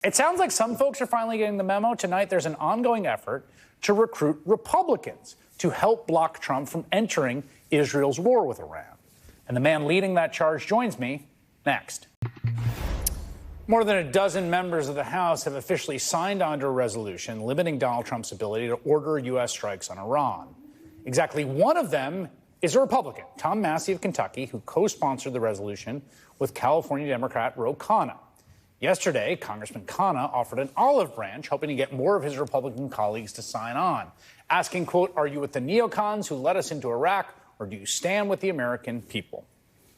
It sounds like some folks are finally getting the memo. Tonight, there's an ongoing effort to recruit Republicans to help block Trump from entering Israel's war with Iran. And the man leading that charge joins me next. More than a dozen members of the House have officially signed on to a resolution limiting Donald Trump's ability to order U.S. strikes on Iran. Exactly one of them is a Republican, Tom Massie of Kentucky, who co-sponsored the resolution with California Democrat Khanna. Yesterday, Congressman Khanna offered an olive branch, hoping to get more of his Republican colleagues to sign on, asking, quote, "Are you with the neocons who led us into Iraq, or do you stand with the American people?"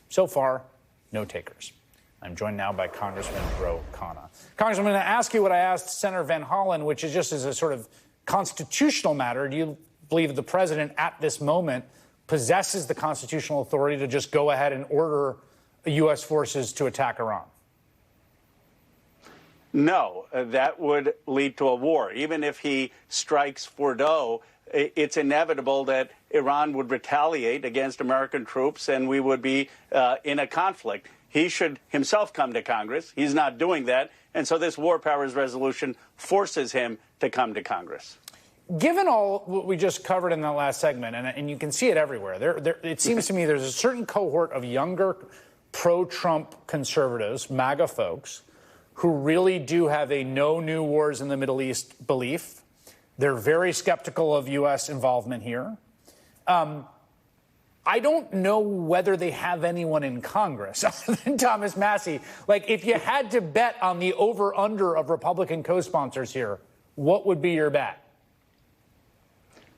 So far, no takers. I'm joined now by Congressman Khanna. Congressman, I'm going to ask you what I asked Senator Van Hollen, which is just as a sort of constitutional matter. Do you believe the president at this moment possesses the constitutional authority to just go ahead and order U.S. forces to attack Iran? No, that would lead to a war. Even if he strikes Fordo, it's inevitable that Iran would retaliate against American troops and we would be in a conflict. He should himself come to Congress. He's not doing that. And so this war powers resolution forces him to come to Congress. Given all what we just covered in that last segment, and you can see it everywhere, it seems to me there's a certain cohort of younger pro-Trump conservatives, MAGA folks, who really do have a no new wars in the Middle East belief. They're very skeptical of U.S. involvement here. I don't know whether they have anyone in Congress other than Thomas Massie. Like, if you had to bet on the over-under of Republican co-sponsors here, what would be your bet?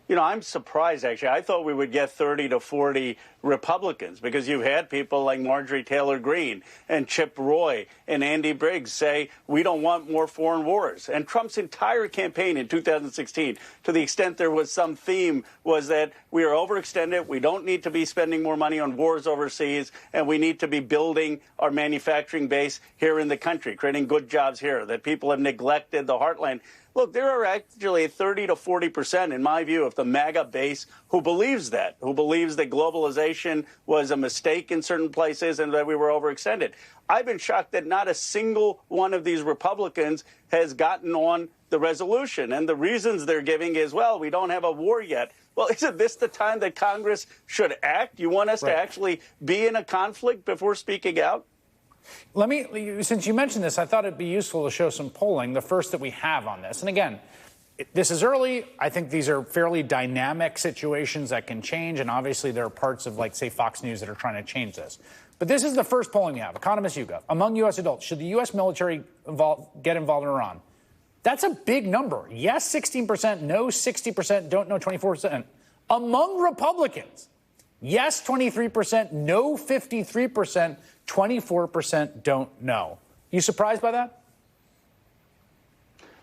You know, I'm surprised, actually. I thought we would get 30 to 40 Republicans because you've had people like Marjorie Taylor Greene and Chip Roy and Andy Briggs say we don't want more foreign wars. And Trump's entire campaign in 2016, to the extent there was some theme, was that we are overextended, we don't need to be spending more money on wars overseas, and we need to be building our manufacturing base here in the country, creating good jobs here, that people have neglected the heartland. Look, there are actually 30 to 40%, in my view, of the MAGA base who believes that, who believes that globalization was a mistake in certain places and that we were overextended. I've been shocked that not a single one of these Republicans has gotten on the resolution. And the reasons they're giving is, well, we don't have a war yet. Well, isn't this the time that Congress should act? You want us to actually be in a conflict before speaking out? Since you mentioned this, I thought it'd be useful to show some polling, the first that we have on this. And again, this is early. I think these are fairly dynamic situations that can change. And obviously there are parts of, like, say, Fox News that are trying to change this. But this is the first polling we have. Economist YouGov. Among U.S. adults, should the U.S. military get involved in Iran? That's a big number. Yes, 16%. No, 60%. Don't know, 24%. Among Republicans, yes, 23%. No, 53%. 24% don't know. You surprised by that?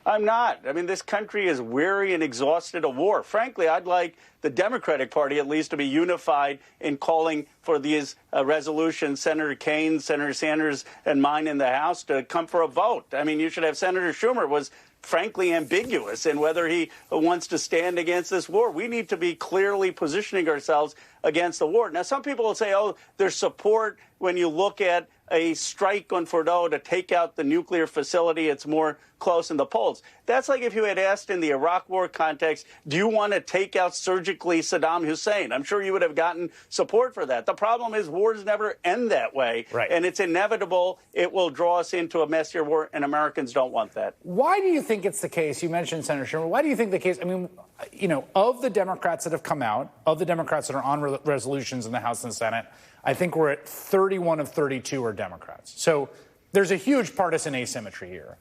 I'm not. I mean, this country is weary and exhausted of war. Frankly, I'd like the Democratic Party at least to be unified in calling for these resolutions, Senator Kaine, Senator Sanders, and mine in the House, to come for a vote. I mean, you should have Senator Schumer was frankly ambiguous in whether he wants to stand against this war. We need to be clearly positioning ourselves against the war. Now, some people will say, oh, there's support when you look at a strike on Fordo to take out the nuclear facility. It's more close in the polls. That's like if you had asked in the Iraq war context, do you want to take out surgically Saddam Hussein? I'm sure you would have gotten support for that. The problem is wars never end that way. Right. And it's inevitable. It will draw us into a messier war, and Americans don't want that. Why do you think it's the case? You mentioned Senator Schumer. Why do you think the case? I mean, you know, of the Democrats that have come out, of the Democrats that are on resolutions in the House and the Senate, I think we're at 31 of 32 are Democrats. So there's a huge partisan asymmetry here.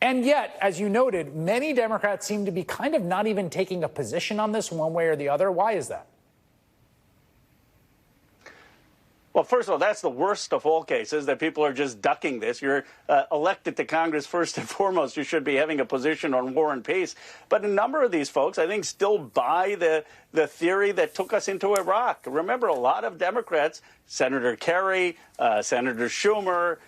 And yet, as you noted, many Democrats seem to be kind of not even taking a position on this one way or the other. Why is that? Well, first of all, that's the worst of all cases, that people are just ducking this. You're elected to Congress first and foremost. You should be having a position on war and peace. But a number of these folks, I think, still buy the theory that took us into Iraq. Remember, a lot of Democrats, Senator Kerry, Senator Schumer,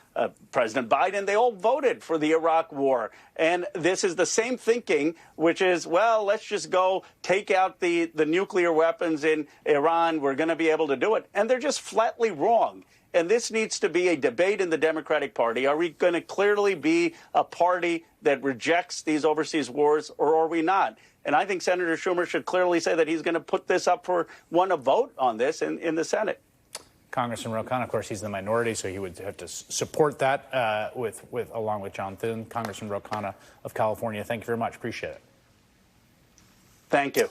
President Biden, they all voted for the Iraq war. And this is the same thinking, which is, well, let's just go take out the nuclear weapons in Iran. We're going to be able to do it. And they're just flatly wrong. And this needs to be a debate in the Democratic Party. Are we going to clearly be a party that rejects these overseas wars, or are we not? And I think Senator Schumer should clearly say that he's going to put this up for a vote on this in the Senate. Congressman Ro Khanna, of course, he's the minority, so he would have to support that along with John Thune. Congressman Ro Khanna of California, thank you very much. Appreciate it. Thank you.